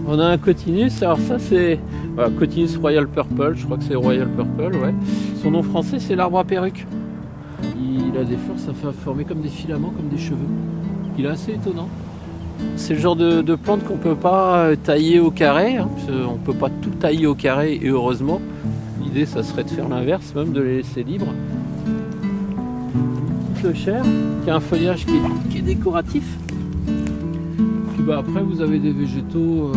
On a un Cotinus, alors ça c'est voilà, Cotinus Royal Purple, je crois que c'est Royal Purple, ouais. Son nom français c'est l'arbre à perruque. Il a des fleurs, ça fait former comme des filaments, comme des cheveux. Il est assez étonnant. C'est le genre de plante qu'on ne peut pas tailler au carré, hein, on ne peut pas tout tailler au carré et heureusement. L'idée ça serait de faire l'inverse, même de les laisser libres. Le cher, qui a un feuillage qui est décoratif. Puis après vous avez des végétaux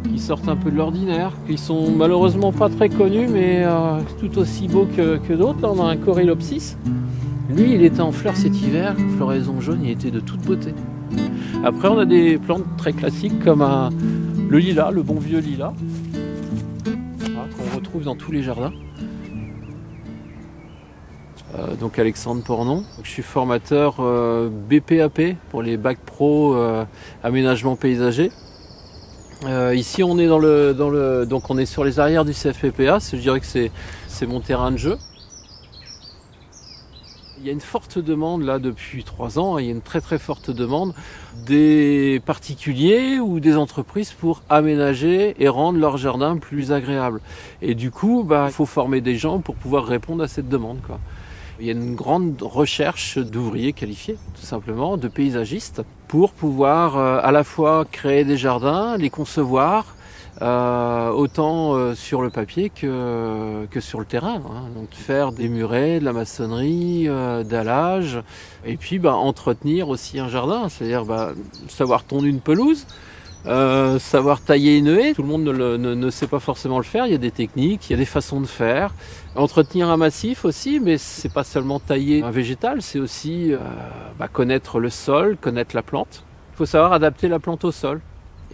qui sortent un peu de l'ordinaire, qui sont malheureusement pas très connus mais tout aussi beaux que d'autres. Là on a un Corylopsis. Lui il était en fleurs cet hiver, floraison jaune, il était de toute beauté. Après on a des plantes très classiques comme le lilas, le bon vieux lilas, voilà, qu'on retrouve dans tous les jardins. Donc Alexandre Pornon. Je suis formateur BPAP pour les bacs pro aménagement paysager. Ici on est donc on est sur les arrières du CFPPA, je dirais que c'est mon terrain de jeu. Il y a une forte demande là depuis 3 ans, il y a une très très forte demande des particuliers ou des entreprises pour aménager et rendre leur jardin plus agréable. Et du coup, il faut former des gens pour pouvoir répondre à cette demande, quoi. Il y a une grande recherche d'ouvriers qualifiés, tout simplement, de paysagistes, pour pouvoir à la fois créer des jardins, les concevoir, autant sur le papier que sur le terrain, hein. Donc faire des murets, de la maçonnerie, dallage, et puis entretenir aussi un jardin, c'est-à-dire savoir tondre une pelouse, savoir tailler une haie. Tout le monde ne sait pas forcément le faire, il y a des techniques, il y a des façons de faire. Entretenir un massif aussi, mais c'est pas seulement tailler un végétal, c'est aussi connaître le sol, connaître la plante. Il faut savoir adapter la plante au sol.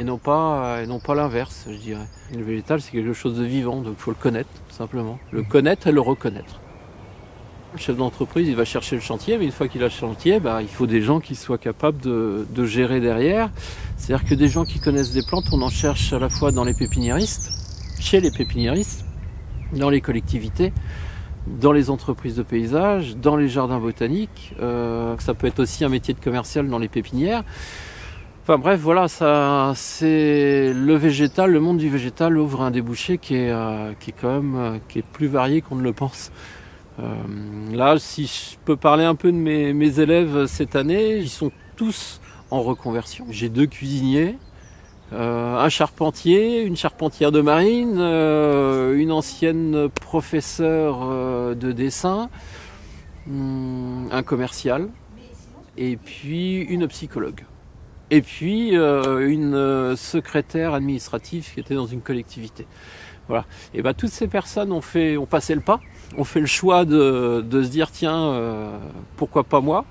Et non pas l'inverse, je dirais. Le végétal, c'est quelque chose de vivant, donc il faut le connaître, tout simplement. Le connaître et le reconnaître. Le chef d'entreprise, il va chercher le chantier, mais une fois qu'il a le chantier, il faut des gens qui soient capables de gérer derrière. C'est-à-dire que des gens qui connaissent des plantes, on en cherche à la fois dans les pépiniéristes, chez les pépiniéristes, dans les collectivités, dans les entreprises de paysage, dans les jardins botaniques. Ça peut être aussi un métier de commercial dans les pépinières. Enfin bref, voilà, ça, c'est le végétal, le monde du végétal ouvre un débouché qui est quand même qui est plus varié qu'on ne le pense. Là, si je peux parler un peu de mes élèves cette année, ils sont tous en reconversion. J'ai 2 cuisiniers, un charpentier, une charpentière de marine, une ancienne professeure de dessin, un commercial et puis une psychologue. Et puis une secrétaire administrative qui était dans une collectivité. Voilà. Et toutes ces personnes ont passé le pas, ont fait le choix de se dire tiens, pourquoi pas moi.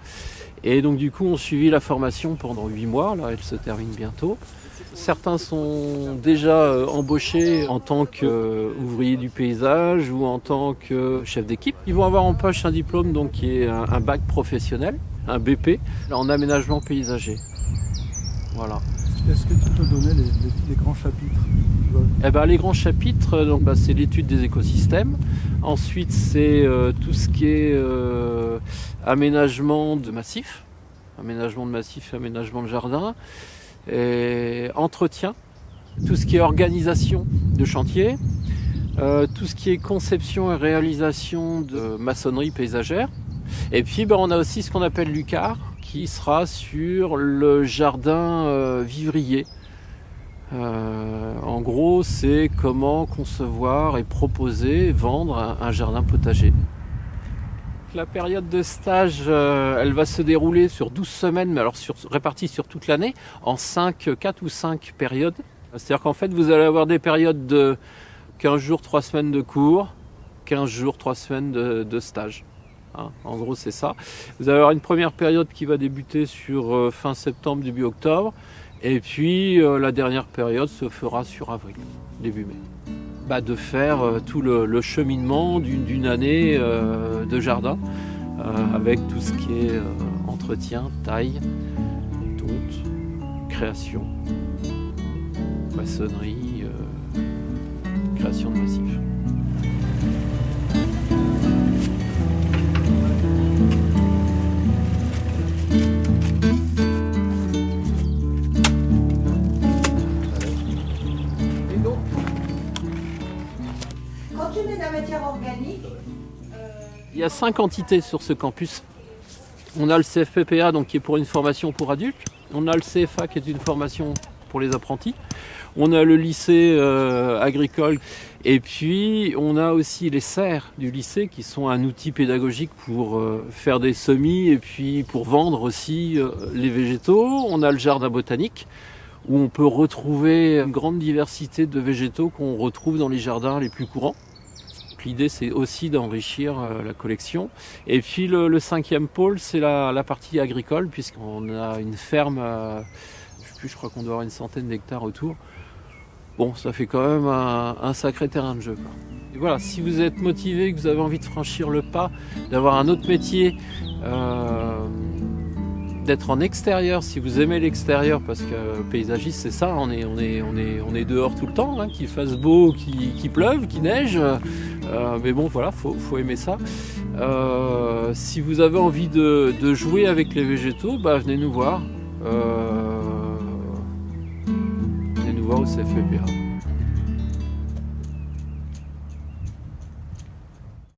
Et donc du coup ont suivi la formation pendant 8 mois, là elle se termine bientôt. Certains sont déjà embauchés en tant qu'ouvriers du paysage ou en tant que chef d'équipe. Ils vont avoir en poche un diplôme donc, qui est un bac professionnel, un BP, en aménagement paysager. Voilà. Est-ce que tu peux donner les grands chapitres? Les grands chapitres, donc, c'est l'étude des écosystèmes. Ensuite, c'est tout ce qui est aménagement de massifs, aménagement de jardin, et entretien, tout ce qui est organisation de chantier, tout ce qui est conception et réalisation de maçonnerie paysagère. Et puis, on a aussi ce qu'on appelle l'UCAR, qui sera sur le jardin vivrier. En gros, c'est comment concevoir et proposer, vendre un jardin potager. La période de stage, elle va se dérouler sur 12 semaines, mais alors répartie sur toute l'année, en 4 ou 5 périodes. C'est-à-dire qu'en fait, vous allez avoir des périodes de 15 jours, 3 semaines de cours, 15 jours, 3 semaines de stage. En gros, c'est ça. Vous allez avoir une première période qui va débuter sur fin septembre, début octobre. Et puis, la dernière période se fera sur avril, début mai. De faire tout le cheminement d'une année de jardin, avec tout ce qui est entretien, taille, tonte, création, maçonnerie, création de massifs. Il y a 5 entités sur ce campus. On a le CFPPA donc, qui est pour une formation pour adultes. On a le CFA qui est une formation pour les apprentis. On a le lycée agricole. Et puis on a aussi les serres du lycée qui sont un outil pédagogique pour faire des semis et puis pour vendre aussi les végétaux. On a le jardin botanique où on peut retrouver une grande diversité de végétaux qu'on retrouve dans les jardins les plus courants. L'idée, c'est aussi d'enrichir la collection. Et puis le 5e pôle, c'est la partie agricole, puisqu'on a une ferme, je crois qu'on doit avoir une centaine d'hectares autour. Bon, ça fait quand même un sacré terrain de jeu, quoi. Et voilà, si vous êtes motivé, que vous avez envie de franchir le pas, d'avoir un autre métier, d'être en extérieur, si vous aimez l'extérieur, parce que paysagiste c'est ça, on est dehors tout le temps, hein, qu'il fasse beau, qu'il pleuve, qu'il neige, mais bon voilà, faut aimer ça. Si vous avez envie de jouer avec les végétaux, venez nous voir. Venez nous voir au CFPPA.